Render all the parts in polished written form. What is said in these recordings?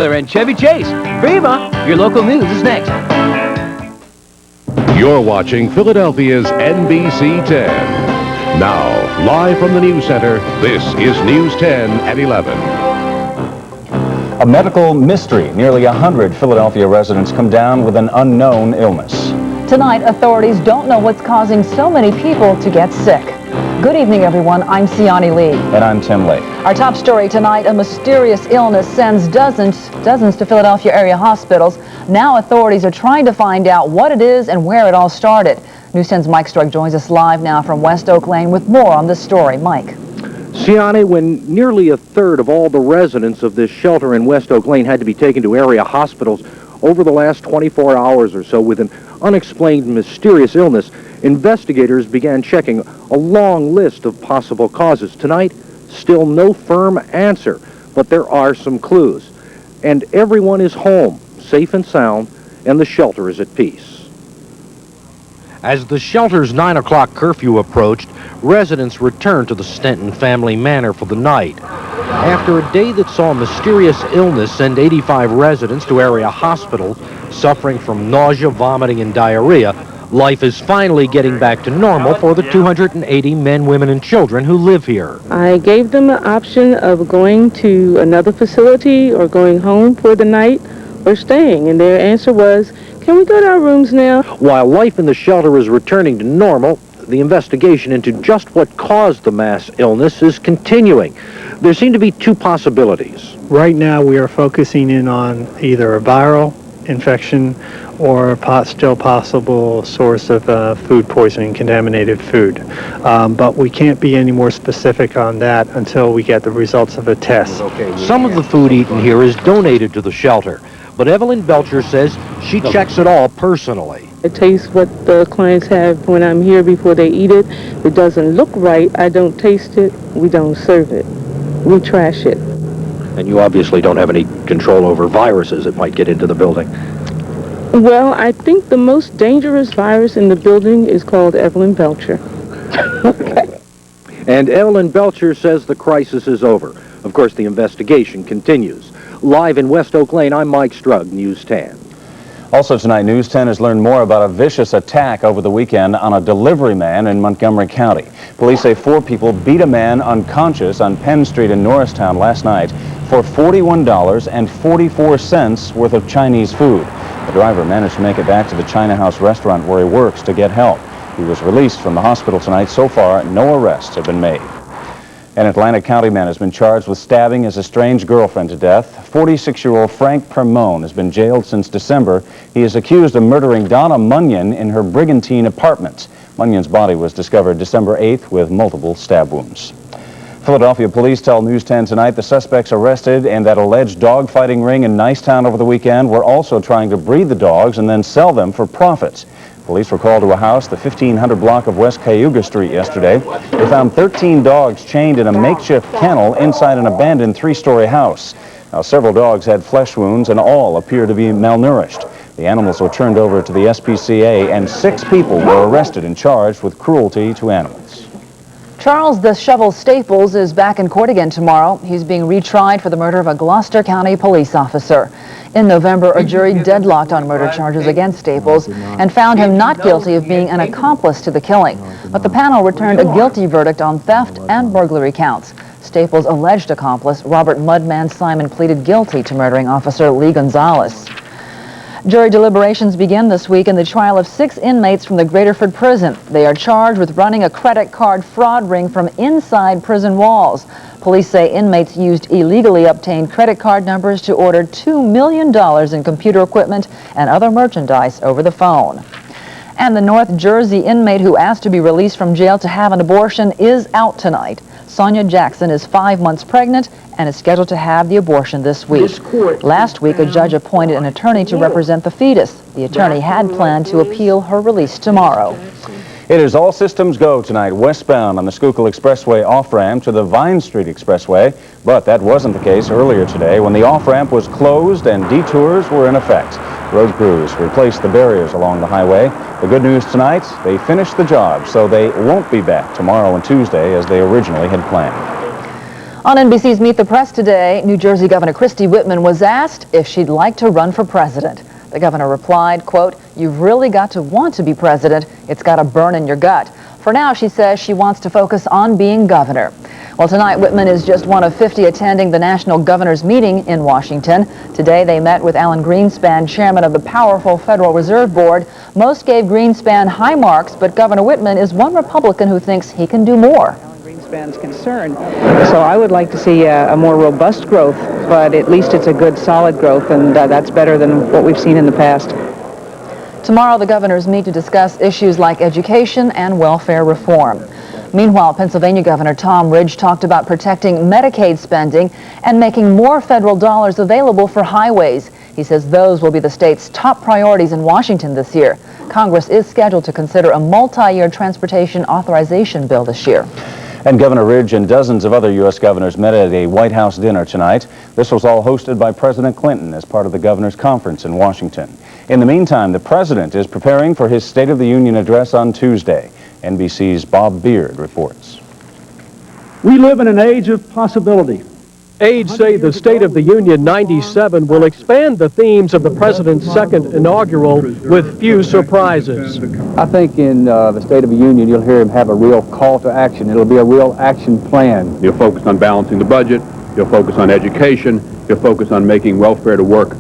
And Chevy Chase. Viva! Your local news is next. You're watching Philadelphia's NBC 10. Now, live from the News Center, this is News 10 at 11. A medical mystery. Nearly 100 Philadelphia residents come down with an unknown illness. Tonight, authorities don't know what's causing so many people to get sick. Good evening, everyone. I'm Siani Lee. And I'm Tim Lake. Our top story tonight, a mysterious illness sends dozens to Philadelphia area hospitals. Now authorities are trying to find out what it is and where it all started. News 10's Mike Strug joins us live now from West Oak Lane with more on this story. Mike. Siani, when nearly a third of all the residents of this shelter in West Oak Lane had to be taken to area hospitals over the last 24 hours or so with an unexplained mysterious illness, investigators began checking a long list of possible causes. Tonight, still no firm answer, but there are some clues. And everyone is home, safe and sound, and the shelter is at peace. As the shelter's 9 o'clock curfew approached, residents returned to the Stenton family manor for the night. After a day that saw mysterious illness send 85 residents to area hospitals suffering from nausea, vomiting, and diarrhea, life is finally getting back to normal for the 280 men, women, and children who live here. I gave them an option of going to another facility or going home for the night or staying, and their answer was, "Can we go to our rooms now?" While life in the shelter is returning to normal, the investigation into just what caused the mass illness is continuing. There seem to be two possibilities. Right now we are focusing in on either a viral infection or a still possible source of food poisoning, contaminated food. But we can't be any more specific on that until we get the results of a test. Some of the food eaten here is donated to the shelter, but Evelyn Belcher says she checks it all personally. I taste what the clients have when I'm here before they eat it. If it doesn't look right, I don't taste it, we don't serve it. We trash it. And you obviously don't have any control over viruses that might get into the building. Well, I think the most dangerous virus in the building is called Evelyn Belcher. Okay. And Evelyn Belcher says the crisis is over. Of course, the investigation continues. Live in West Oak Lane, I'm Mike Strug, News 10. Also tonight, News 10 has learned more about a vicious attack over the weekend on a delivery man in Montgomery County. Police say 4 people beat a man unconscious on Penn Street in Norristown last night for $41.44 worth of Chinese food. The driver managed to make it back to the China House restaurant where he works to get help. He was released from the hospital tonight. So far, no arrests have been made. An Atlantic County man has been charged with stabbing his estranged girlfriend to death. 46-year-old Frank Permone has been jailed since December. He is accused of murdering Donna Munyon in her Brigantine apartment. Munyon's body was discovered December 8th with multiple stab wounds. Philadelphia police tell News 10 tonight the suspects arrested in that alleged dog-fighting ring in Nicetown over the weekend were also trying to breed the dogs and then sell them for profits. Police were called to a house, the 1500 block of West Cayuga Street yesterday. They found 13 dogs chained in a makeshift kennel inside an abandoned 3-story house. Now, several dogs had flesh wounds and all appear to be malnourished. The animals were turned over to the SPCA and 6 people were arrested and charged with cruelty to animals. Charles the Shovel Staples is back in court again tomorrow. He's being retried for the murder of a Gloucester County police officer. In November, a jury deadlocked on murder charges against Staples and found him not guilty of being an accomplice to the killing. But the panel returned a guilty verdict on theft and burglary counts. Staples' alleged accomplice, Robert Mudman Simon, pleaded guilty to murdering Officer Lee Gonzalez. Jury deliberations begin this week in the trial of 6 inmates from the Graterford prison. They are charged with running a credit card fraud ring from inside prison walls. Police say inmates used illegally obtained credit card numbers to order $2 million in computer equipment and other merchandise over the phone. And the North Jersey inmate who asked to be released from jail to have an abortion is out tonight. Sonia Jackson is 5 months pregnant and is scheduled to have the abortion this week. Last week, a judge appointed an attorney to represent the fetus. The attorney had planned to appeal her release tomorrow. It is all systems go tonight westbound on the Schuylkill Expressway off-ramp to the Vine Street Expressway, but that wasn't the case earlier today when the off-ramp was closed and detours were in effect. Road crews replaced the barriers along the highway. The good news tonight, they finished the job, so they won't be back tomorrow and Tuesday as they originally had planned. On NBC's Meet the Press today, New Jersey Governor Christie Whitman was asked if she'd like to run for president. The governor replied, quote, "You've really got to want to be president. It's got to burn in your gut." For now, she says she wants to focus on being governor. Well, tonight, Whitman is just one of 50 attending the National Governors Meeting in Washington. Today, they met with Alan Greenspan, chairman of the powerful Federal Reserve Board. Most gave Greenspan high marks, but Governor Whitman is one Republican who thinks he can do more. Greenspan's concern. So I would like to see a more robust growth, but at least it's a good, solid growth, and that's better than what we've seen in the past. Tomorrow, the governors meet to discuss issues like education and welfare reform. Meanwhile, Pennsylvania Governor Tom Ridge talked about protecting Medicaid spending and making more federal dollars available for highways. He says those will be the state's top priorities in Washington this year. Congress is scheduled to consider a multi-year transportation authorization bill this year. And Governor Ridge and dozens of other U.S. governors met at a White House dinner tonight. This was all hosted by President Clinton as part of the Governors Conference in Washington. In the meantime, the president is preparing for his State of the Union address on Tuesday. NBC's Bob Beard reports. We live in an age of possibility. Aides say the State of the Union 97 will expand the themes of the president's second inaugural with few surprises. I think in the State of the Union, you'll hear him have a real call to action. It'll be a real action plan. You'll focus on balancing the budget. You'll focus on education. You'll focus on making welfare to work.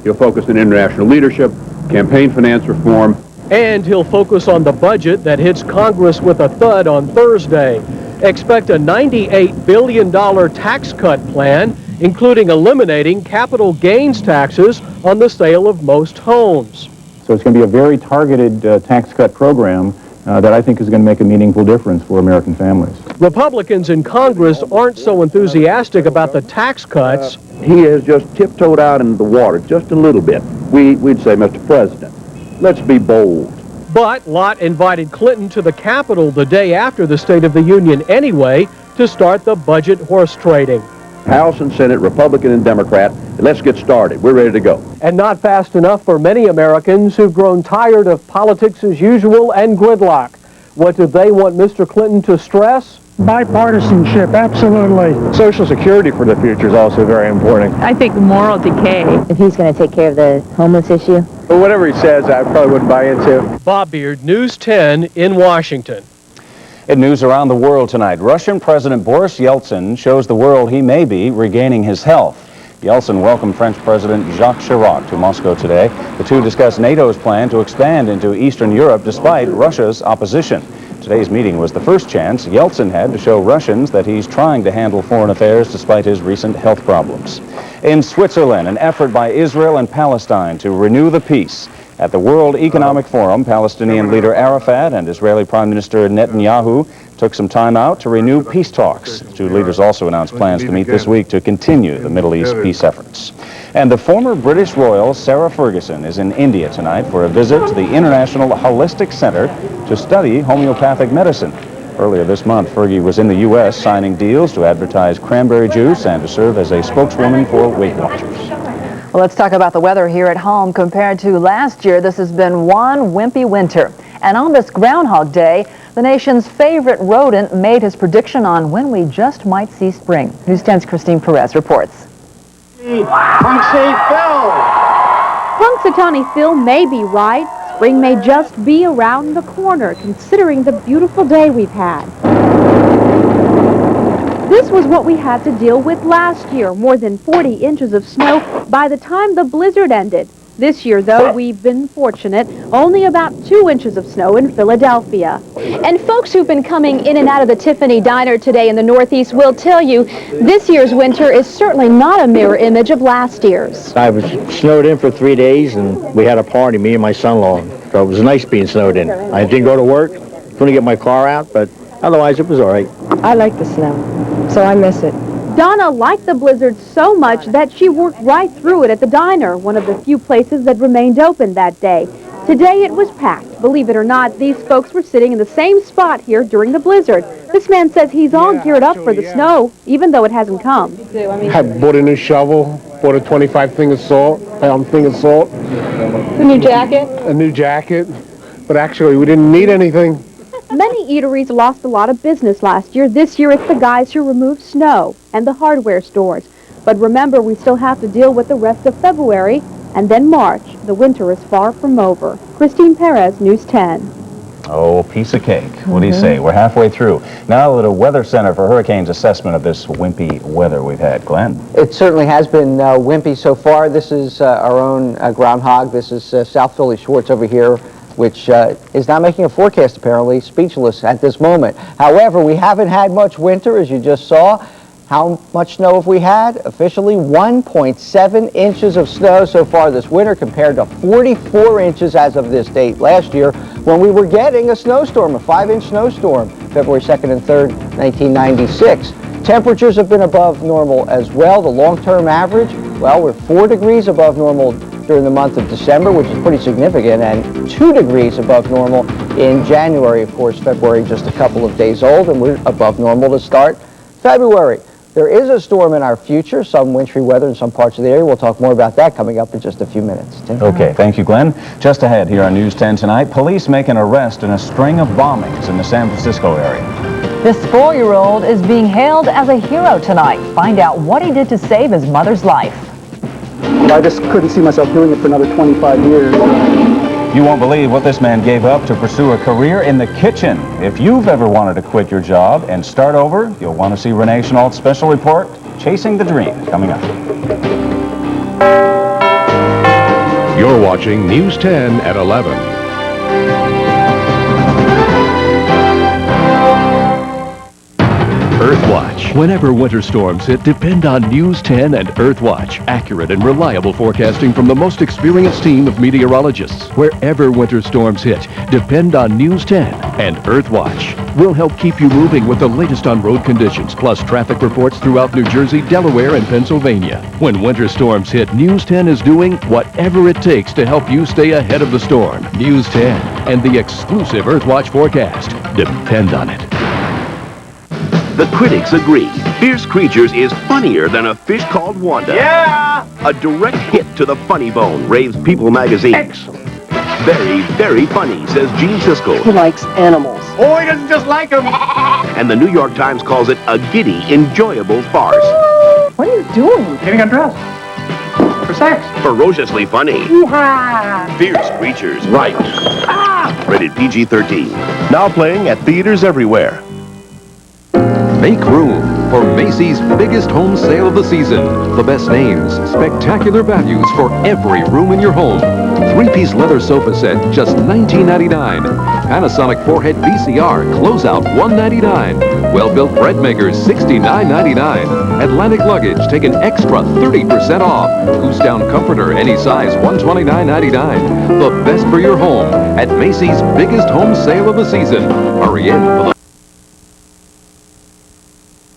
You'll focus on international leadership, campaign finance reform. And he'll focus on the budget that hits Congress with a thud on Thursday. Expect a $98 billion tax cut plan, including eliminating capital gains taxes on the sale of most homes. So it's going to be a very targeted tax cut program that I think is going to make a meaningful difference for American families. Republicans in Congress aren't so enthusiastic about the tax cuts. He has just tiptoed out into the water just a little bit. We'd say, Mr. President, let's be bold. But Lott invited Clinton to the Capitol the day after the State of the Union anyway to start the budget horse trading. House and Senate, Republican and Democrat, let's get started. We're ready to go. And not fast enough for many Americans who've grown tired of politics as usual and gridlock. What do they want Mr. Clinton to stress? Bipartisanship, absolutely. Social Security for the future is also very important. I think moral decay. If he's going to take care of the homeless issue. But whatever he says, I probably wouldn't buy into. Bob Beard, News 10 in Washington. In news around the world tonight, Russian President Boris Yeltsin shows the world he may be regaining his health. Yeltsin welcomed French President Jacques Chirac to Moscow today. The two discussed NATO's plan to expand into Eastern Europe despite Russia's opposition. Today's meeting was the first chance Yeltsin had to show Russians that he's trying to handle foreign affairs despite his recent health problems. In Switzerland, an effort by Israel and Palestine to renew the peace. At the World Economic Forum, Palestinian leader Arafat and Israeli Prime Minister Netanyahu took some time out to renew peace talks. The two leaders also announced plans to meet this week to continue the Middle East peace efforts. And the former British royal Sarah Ferguson is in India tonight for a visit to the International Holistic Center to study homeopathic medicine. Earlier this month, Fergie was in the U.S. signing deals to advertise cranberry juice and to serve as a spokeswoman for Weight Watchers. Well, let's talk about the weather here at home. Compared to last year, this has been one wimpy winter. And on this Groundhog Day, the nation's favorite rodent made his prediction on when we just might see spring. News 10's Christine Perez reports. Punxsutawney Phil may be right. Spring may just be around the corner, considering the beautiful day we've had. This was what we had to deal with last year, more than 40 inches of snow by the time the blizzard ended. This year, though, we've been fortunate, only about 2 inches of snow in Philadelphia. And folks who've been coming in and out of the Tiffany Diner today in the Northeast will tell you this year's winter is certainly not a mirror image of last year's. I was snowed in for 3 days, and we had a party, me and my son-in-law. So it was nice being snowed in. I didn't go to work, couldn't get my car out, but otherwise it was all right. I like the snow, so I miss it. Donna liked the blizzard so much that she worked right through it at the diner, one of the few places that remained open that day. Today it was packed. Believe it or not, these folks were sitting in the same spot here during the blizzard. This man says he's all geared up for the snow, even though it hasn't come. I bought a new shovel, bought a 25 pound thing of salt. A new jacket? A new jacket, but actually we didn't need anything. Many eateries lost a lot of business last year. This year it's the guys who remove snow and the hardware stores. But remember, we still have to deal with the rest of February and then March. The winter is far from over. Christine Perez, News 10. Oh, piece of cake. What do you say? We're halfway through. Now to the Weather Center for Hurricanes assessment of this wimpy weather we've had. Glenn? It certainly has been wimpy so far. This is our own groundhog. This is South Philly Schwartz over here, which is not making a forecast, apparently, speechless at this moment. However, we haven't had much winter, as you just saw. How much snow have we had? Officially 1.7 inches of snow so far this winter, compared to 44 inches as of this date last year, when we were getting a snowstorm, a 5-inch snowstorm, February 2nd and 3rd, 1996. Temperatures have been above normal as well. The long-term average, well, we're 4 degrees above normal during the month of December, which is pretty significant, and 2 degrees above normal in January. Of course, February just a couple of days old, and we're above normal to start February. There is a storm in our future, some wintry weather in some parts of the area. We'll talk more about that coming up in just a few minutes. Tim? Okay, thank you, Glenn. Just ahead here on News 10 tonight, police make an arrest in a string of bombings in the San Francisco area. This 4-year-old is being hailed as a hero tonight. Find out what he did to save his mother's life. I just couldn't see myself doing it for another 25 years. You won't believe what this man gave up to pursue a career in the kitchen. If you've ever wanted to quit your job and start over, you'll want to see Renee Chenault's special report, Chasing the Dream, coming up. You're watching News 10 at 11. Earthwatch. Whenever winter storms hit, depend on News 10 and Earthwatch. Accurate and reliable forecasting from the most experienced team of meteorologists. Wherever winter storms hit, depend on News 10 and Earthwatch. We'll help keep you moving with the latest on road conditions, plus traffic reports throughout New Jersey, Delaware, and Pennsylvania. When winter storms hit, News 10 is doing whatever it takes to help you stay ahead of the storm. News 10 and the exclusive Earthwatch forecast. Depend on it. The critics agree. Fierce Creatures is funnier than a fish called Wanda. Yeah! A direct hit to the funny bone, raves People magazine. Excellent. Very, very funny, says Gene Siskel. He likes animals. Oh, he doesn't just like them. And the New York Times calls it a giddy, enjoyable farce. What are you doing? Getting undressed. For sex. Ferociously funny. Yeehaw! Fierce Creatures. Right. Ah! Rated PG-13. Now playing at theaters everywhere. Make room for Macy's biggest home sale of the season. The best names, spectacular values for every room in your home. 3-piece leather sofa set, just $19.99. Panasonic 4-head VCR, closeout $199. Well-built bread makers, $69.99. Atlantic luggage, take an extra 30% off. Goose down comforter, any size, $129.99. The best for your home at Macy's biggest home sale of the season. Hurry in for the